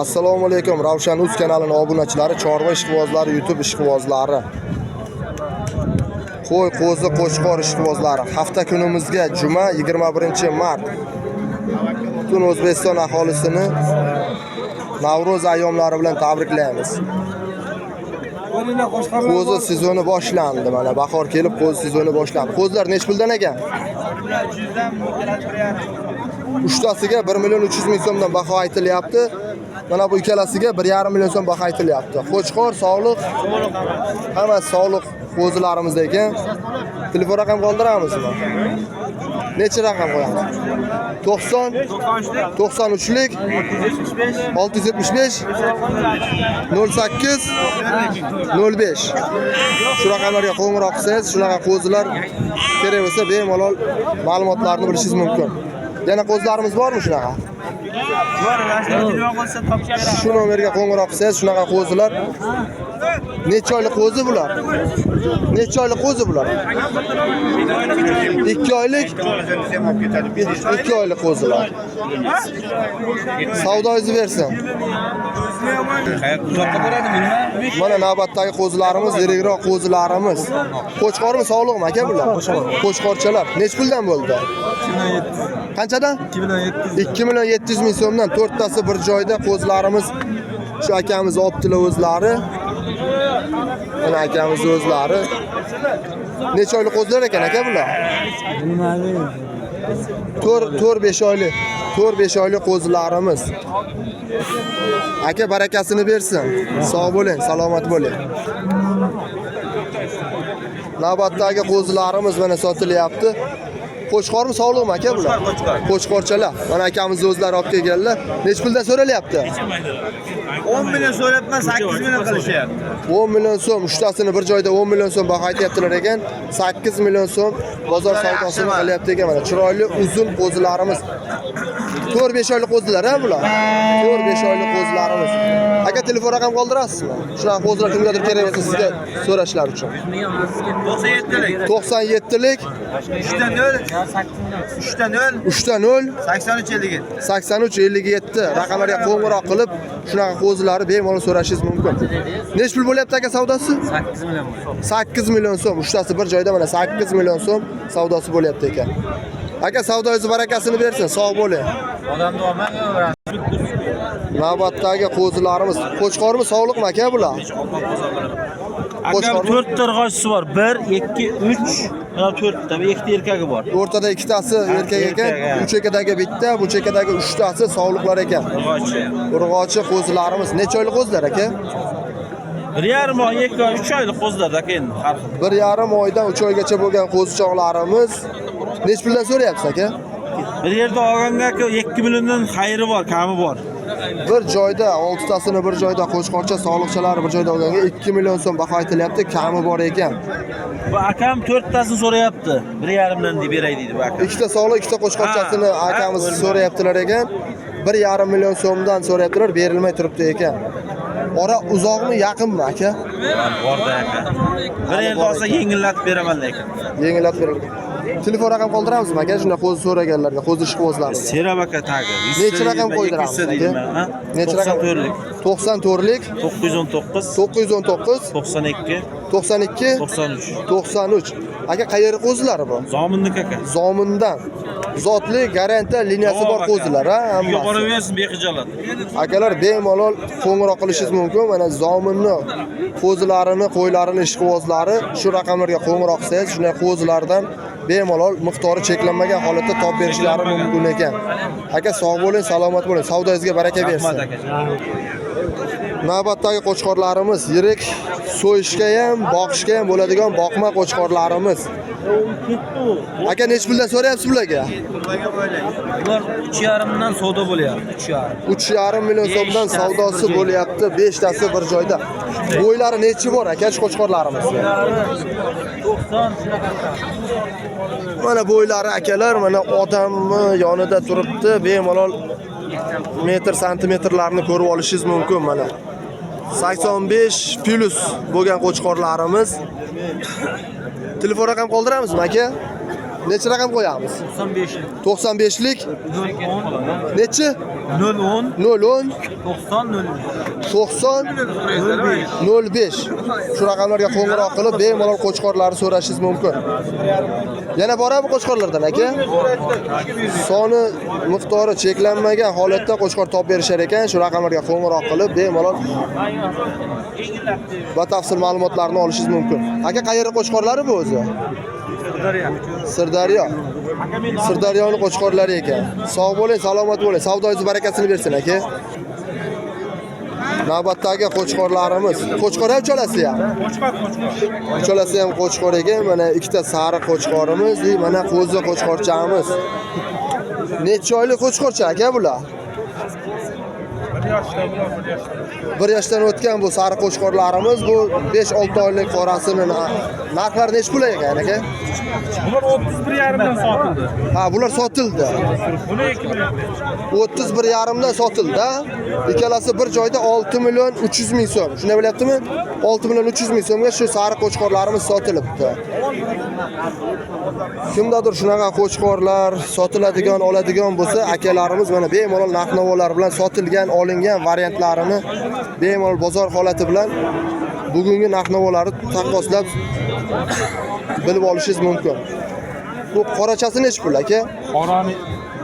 Assalomu alaykum. Ravshan Uz kanalining obunachilari, chorva ishqibozlari, YouTube ishqibozlari. Qo'y, qo'zi, qo'chqor ishqibozlari. Hafta kunimizga juma 21-mart. Butun O'zbekiston aholisini Navro'z ayyomlari bilan tabriklaymiz. Qo'zi sezoni boshlandi. Mana bahor kelib qo'zi sezoni boshlandi. Qo'zilar nech puldan ekan? Uchtasiga 1.300.000 so'mdan baho aytilyapti. Mana bu ikkalasiga 1.5 million so'm baho aytilyapti. Qo'chqor sog'liq, hammasi sog'liq qo'zilarimiz ekan. Telefon raqam qoldiramizmi? Necha raqam qo'yamiz? 90 93lik 675 08 05. Shu raqamlarga qo'ng'iroq qilsangiz, shunaqa qo'zilar kerak bo'lsa bemalol ma'lumotlarni bilishingiz mumkin. Yana qo'zlarimiz bormi shunaqa? Shu nomerga qo'ng'iroq qilsangiz, shunaqa qo'zilar. Necha oylik qo'zi bular? Necha oylik qo'zi bular? 2 oylik. 2 oylik qo'zilar. Savdoyingizni bersin. Mana navbatdagi qo'zilarimiz, yirikroq qo'zilarimiz. Qo'chqormi, sog'liqmi aka bular? Qo'chqorchalar. Nech puldan bo'ldi? 2700. Qanchadan? 2.700.000 so'mdan 4tasi bir joyda qo'zilarimiz. Shu akamiz optilar o'zlari. Mana akamiz o'zlari. Necha oylik qo'zilar ekan aka bular? 4-5 oylik. 4-5 oylik qo'zilarimiz. Aka barakasini bersin. Sog' bo'ling, salomat bo'ling. Navbatdagi qo'zilarimiz mana sotilyapti. Qo'chqormi, sog'liqmi aka bular? Qo'chqorchalar. Mana akamiz o'zlari olib kelganlar. Nech puldan so'ralyapti? 10 million so'rayapman, 8 million qilishyapti. 10 million so'm, uchtasini bir joyda 10 million so'm baho aytyaptilar ekan. 8 million so'm bozor savdosini qilyapti ekan. Mana chiroyli uzun qo'zilarimiz. 4-5 oylik qo'zilar ha bular. 4-5 oylik qo'zilarimiz. Aka telefon raqam qoldirasizmi? Shunaqa qo'zilar kimgadir kerak bo'lsa sizga so'rashlar uchun. 97lik. 97lik 3-0 8357 8357 raqamlarga qo'ng'iroq qilib shunaqa qo'zilarni bemalol so'rashingiz mumkin. Nech pul bo'lyapti aka savdosi? 8 million. 8 million so'm. Uchtasi bir joyda mana 8 million so'm savdosi bo'lyapti ekan. Aka savdoyingiz barakasini bersin, sog' bo'ling. Odamni olmang. Navbatdagi qo'zilarimiz, qo'chqormi, sog'liqmi aka bular? Akam 4 ta rag'ochisi bor. 1, 2, 3, mana 4 ta, ikkita erkagi bor. O'rtada ikkitasi erkak ekan, bu chekadagi bitta, bu chekadagi 3tasi sog'liqlar ekan. Rag'ochi. Urg'ochi qo'zilarimiz necha oylik qo'zilar aka? 1,5 oy, 2 oy, 3 oylik qo'zilar aka endi har xil. 1,5 oydan 3 oygacha bo'lgan qo'zichoqlarimiz nech puldan so'rayapsiz aka? Bir yerda olganga aka 2 milliondan xayri bor, kami bor. Bir joyda 6tasini bir joyda qo'chqorcha sog'liqchalar bir joyda olganga 2 million so'm baho aytilyapti, kami bor ekan. Bu akam 4 tasini so'rayapti. 1,5 dan deb beray deydi bu aka. Ikkita sog'liq, ikkita qo'chqorchasini akamiz so'rayaptilar ekan. 1,5 million so'mdan so'rayaptilar, berilmay turibdi ekan. Ora uzoqmi, yaqinmi aka? Borda aka. Bir yerda olsa yengillatib beraman lekin. Yengillatib beriladi. Telefon raqam qoldiramizmi aka? Shunda qo'zi so'raganlarga, qo'zi ishqibozlarga. Serab aka tagi. Necha raqam qo'ydiramiz aka? Necha raqam? 94lik 919 919 92 92 93. 93. Aka qayeri qo'zilari bu? Zominlik aka. Zomindan. Zotli garantiya liniyasi bor qo'zilar ha, hammasi. Yuqoriversin bexijolat. Akalar bemalol qo'ng'iroq qilishingiz mumkin. Mana zominni qo'zilarini, qo'ylarini, ishqibozlari shu raqamlarga qo'ng'iroq qilsangiz, shunday qo'zilardan bemalol miqdori cheklanmagan holatda topib berishlari mumkin ekan. Aka sog' bo'ling, salomat bo'ling. Savdoyingizga baraka bersin. Navbatdagi qo'chqorlarimiz yirik so'yishga ham, boqishga ham bo'ladigan boqma qo'chqorlarimiz. Aka nech puldan so'rayapsiz bularga? Bular 3,5 dan savdo bo'lyapti. 3,5. 3,5 million so'mdan savdosi bo'lyapti. 5tasi bir joyda. Bo'ylari nechi bor aka qo'chqorlarimiz? 90 shunaqa. Mana bo'ylari akalar, mana odamni yonida turibdi. Bemalol metr santimetrlarni ko'rib olishingiz mumkin mana. 85 plus bo'lgan qo'chqorlarimiz. Telefon raqam qoldiramizmi aka? Necha raqam qo'yamiz? 95. 95lik 010 nechi? 010 010 90 90 05. Shu raqamlarga qo'ng'iroq qilib bemalol qo'chqorlarni so'rashingiz mumkin. Yana borami qo'chqorlardan aka? Soni miqdori cheklanmagan holatda qo'chqor topib berishar ekan. Shu raqamlarga qo'ng'iroq qilib bemalol batafsil ma'lumotlarni olishingiz mumkin. Aka qayerda qo'chqorlari bu o'zi? Sirdaryo. Sirdaryoning qo'chqorlari ekan. Sog' bo'ling, salomat bo'ling. Savdoyingiz barakasini bersin aka. Navbatdagi qo'chqorlarimiz. Qo'chqor ham cholasi ham. Cholasi ham qo'chqor ekan. Mana ikkita sariq qo'chqorimiz, mana qo'zi qo'chqorchamiz. Necha oylik qo'chqorcha aka bular? 1 yoshdan o'tgan bu sariq qo'chqorlarimiz bu 5-6 oylik qorasini narxlari necha pul ekan aka? Bular 31,5 dan sotildi. Ha, bular sotildi. Buni 2 million. 31,5 dan sotildi. Ikkalasi bir joyda 6 million 300 ming so'm. Shuni bilyaptimi? 6 million 300 ming so'mga shu sariq qo'chqorlarimiz sotilibdi. Kimdadir shunaqa qo'chqorlar sotiladigan, oladigan bo'lsa, akalarimiz mana bemalol narx-navolar bilan sotilgan, olingan variantlarini bemalol bozor holati bilan bugungi narx-navolari taqqoslab bilib olishingiz mumkin. Bu qorachasi necha pul aka? Qorani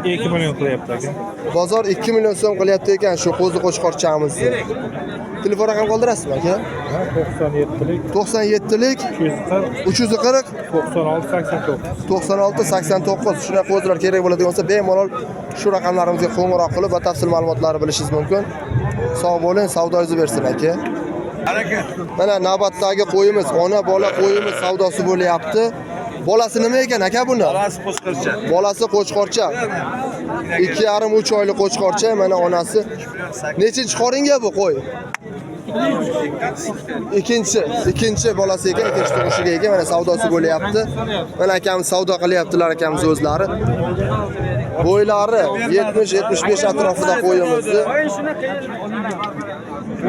2 million qilyapti aka. Bozor 2 million so'm qilyapti ekan shu qo'zi qo'chqorchamizni. Telefon raqam qoldirasizmi aka? 97lik 97lik 340 340 96 89. 96 89. Shuna qo'zilar kerak bo'ladigan bo'lsa, bemalol shu raqamlarimizga qo'ng'iroq qilib batafsil ma'lumotlarni bilishingiz mumkin. Sog' bo'ling, savdoyingizni bersin aka. Mana navbatdagi qo'yimiz, ona bola qo'yimiz savdosi bo'lyapti. Bolasi nima ekan aka buni? Bolasi qo'chqorcha. Bolasi qo'chqorcha. 2,5-3 oylik qo'chqorcha, mana onasi. Nechinchi qoringa bu qo'y? Ikkinchi bolasi ekan, ikkinchi tug'ishiga ekan, mana savdosi bo'lyapti. Mana akamiz savdo qilyaptilar akamiz o'zlari. Bo'ylari 70-75 atrofida qo'yimizni.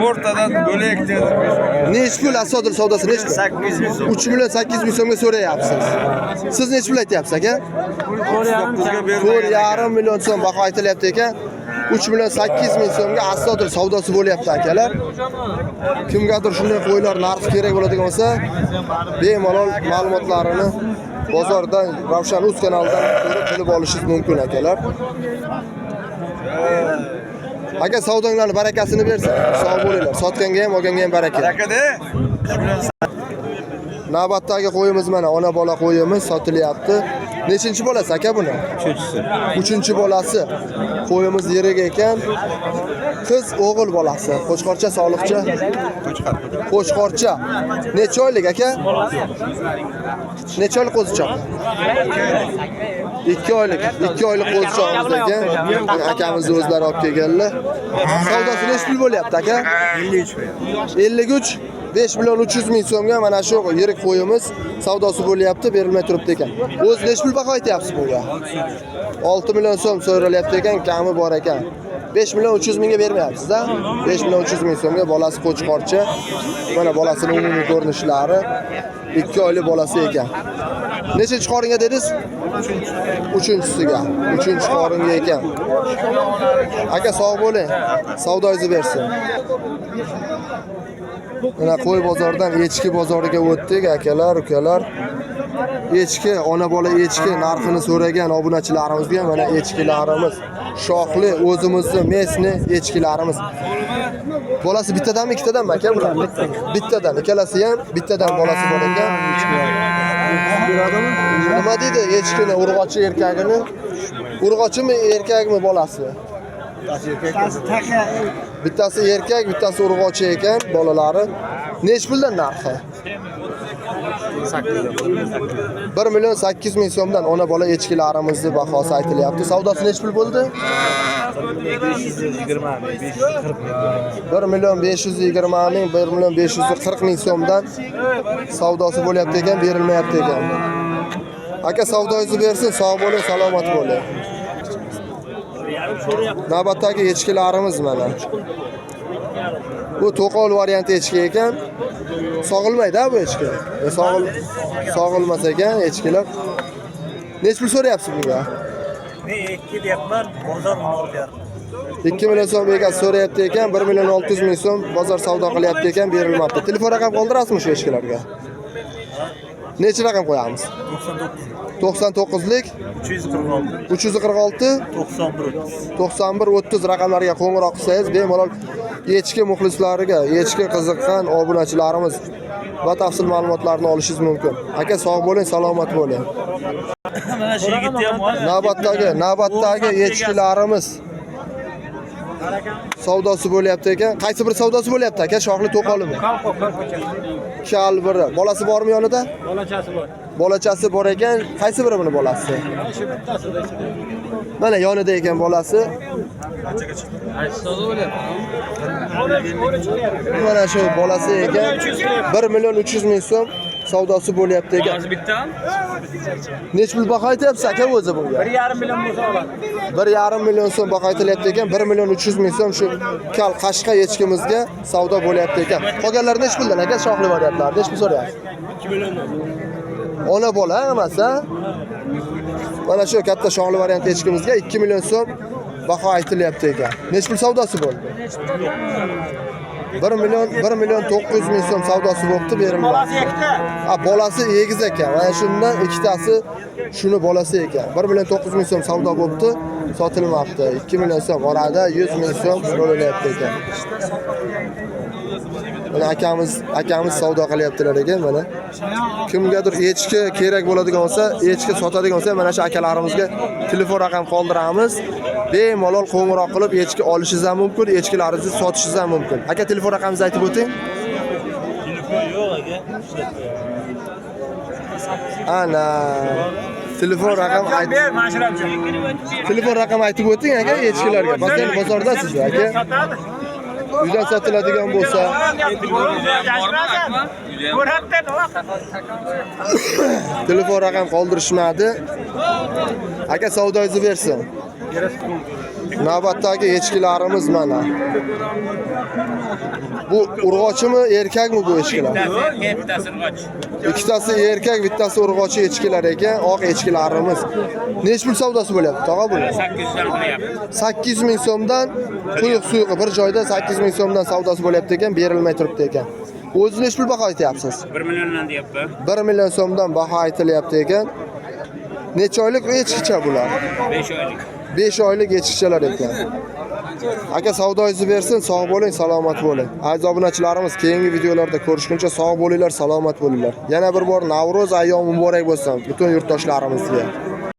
O'rtadan bo'lak dedi. Nech pul asodir savdosi nech pul? 800 ming so'm. 3 million 800 ming so'mga so'rayapsiz. Siz nech pul aytyapsiz aka? 4,5 million so'm baho aytilyapti ekan. 3 million 800 ming so'mga asodir savdosi bo'lyapti akalar. Kimgadir shunday qo'ylar narxi kerak bo'ladigan bo'lsa, bemalol ma'lumotlarini bozordan Ravshan Uz kanalidan ko'rib bilib olishingiz mumkin akalar. Aka savdonglarning barakasini bersin. Sog' bo'linglar. Sotganga ham, olganga ham baraka. Barakada. Navbatdagi qo'yimiz mana ona bola qo'yimiz sotilyapti. Nechinchi bolasi aka buni? 3-chi bolasi. Qo'yimiz yirik ekan. Qiz o'g'il bolasi. Qo'chqorcha sog'liqcha. Qo'chqorcha. Necha oylik aka? Necha oylik qo'zichoq? 2 oylik. 2 oylik qo'zichoqimiz ekan. Akamiz o'zlari olib kelganlar. Savdosi nech pul bo'lyapti aka? 53. 5 million 300 ming so'mga mana shu yirik qo'yimiz savdosi bo'lyapti, berilmay turibdi ekan. O'z nech pul baho aytyapsiz bunga? 6 million so'm so'ralyapti ekan, kami bor ekan. 5 million 300 mingga bermayapsiz-da? 5 million 300 ming so'mga bolasi qo'chqorcha. Mana bolasining umumiy ko'rinishlari 2 oylik bolasi ekan. Nechinchi qoringa dedingiz? 3-chisiga. 3-chi qoringa ekan. Aka sog' bo'ling. Savdoyingizni bersin. Mana qo'y bozordan echki bozoriga o'tdik akalar, ukalar. Echki, ona bola echki narxini so'ragan obunachilarimizga mana echkilarimiz. Shoxli o'zimizni mesni echkilarimiz. Bolasi bittadanmi, ikkitadanmi aka bular? Bittadan. Ikkalasi ham bittadan bolasi bor ekan. Nima deydi echkini, urg'ochi erkagini? Urg'ochimi, erkakmi bolasi? Bittasi erkak, bittasi urg'ochi ekan bolalari. Nech puldan narxi? 1 million 800 ming so'mdan ona bola echkilarimizni bahosi aytilyapti. Savdosi nech pul bo'ldi? 1 million 520 ming, 1 million 540 ming so'mdan savdosi bo'lyapti ekan, berilmayapti ekan. Aka savdoyingizni bersin, sog' bo'ling, salomat bo'ling. Navbatdagi echkilarimiz mana. Bu to'qol varianti echki ekan. Sog'ilmaydi bu echki. Sog'ilmas ekan echkilar. Nech pul so'rayapsiz bunga? Men 2 deyapman, bozor 10 2 million so'm egasi so'rayapti ekan, 1 million 600 ming so'm bozor savdo qilyapti ekan, berilmabdi. Telefon raqam qoldirasizmi shu echkilarga? Necha raqam qo'yamiz? 99. 99lik 346. 346 91 30 raqamlariga qo'ng'iroq qilsangiz bemalol echki muxlislariga, echki qiziqqan obunachilarimiz batafsil ma'lumotlarni olishingiz mumkin. Aka sog' bo'ling, salomat bo'ling. Mana shu yigitni ham bor. Navbatdagi echkilarimiz savdosi bo'lyapti ekan. Qaysi bir savdosi bo'lyapti aka? Shoxli to'qolimi? Kal biri. Bolasi bormi yonida? Bolachasi bor. Bolachasi bor ekan. Qaysi biri buni bolasi? Shu bittasida. Mana yonida ekan bolasi. Mana shu bolasi ekan. 1 million 300 ming so'm savdosi bo'lyapti ekan. Nech pul baho aytyapsiz aka o'zi bunga? 1,5 million bo'lsa oladi. 1,5 million so'm baho aytilyapti ekan. 1 million 300 ming so'm shu kal qashqa echkimizga savdo bo'lyapti ekan. Qolganlar nech puldan aka shoxli variantlar? Nech pul so'rayapsiz? 2 million. Ona bola emas a? Mana shu katta shoxli variant echkimizga 2 million so'm baho aytilyapti ekan. Nech pul savdosi bo'ldi? 1 million 900 ming so'm savdosi bo'libdi, berildi. Bolasi ikkita. Ha, bolasi egiz ekan. Mana shundan ikkitasi shuni bolasi ekan. 1 million 900 ming so'm savdo bo'libdi, sotilmoqda. 2 million so'm orada 100 ming so'm to'lanyapti ekan. Mana akamiz savdo qilyaptilar ekan mana. Kimgadir echki kerak bo'ladigan bo'lsa, echki sotadigan bo'lsa, mana shu akalarimizga telefon raqam qoldiramiz. Bemalol qo'ng'iroq qilib echki olishingiz ham mumkin, echkilaringizni sotishingiz ham mumkin. Aka telefon raqamingizni aytib o'ting. Telefon yo'q aka. Ana telefon raqam aytib. Telefon raqam aytib o'ting aka echkilarga. Bozor bozordasiz aka. Uydan sotiladigan bo'lsa, telefon raqam qoldirishmadi. Aka savdoyingizni bersin. Navbatdagi echkilarimiz mana. Bu urg'ochimi, erkakmi bu echkilar? Bittasi urg'och. Ikkitasi erkak, bittasi urg'ochi echkilar ekan, oq echkilarimiz. Nech pul savdosi bo'lyapti, tog'a bu? 800 dan qilyapti. 8 ming so'mdan quyuq suyuqi bir joyda 8 ming so'mdan savdosi bo'lyapti ekan, berilmay turibdi ekan. O'zingiz nech pul baho aytyapsiz? 1 milliondan deyapti. 1 million so'mdan baho aytilyapti ekan. Necha oylik echkicha bular? 5 oylik. 5 oylik echkichalar ekan. Aka savdoyingizni bersin, sog' bo'ling, salomat bo'ling. Aziz obunachilarimiz, keyingi videolarda ko'rishguncha sog' bo'linglar, salomat bo'linglar. Yana bir bor Navro'z ayyomi muborak bo'lsin butun yurtdoshlarimizga.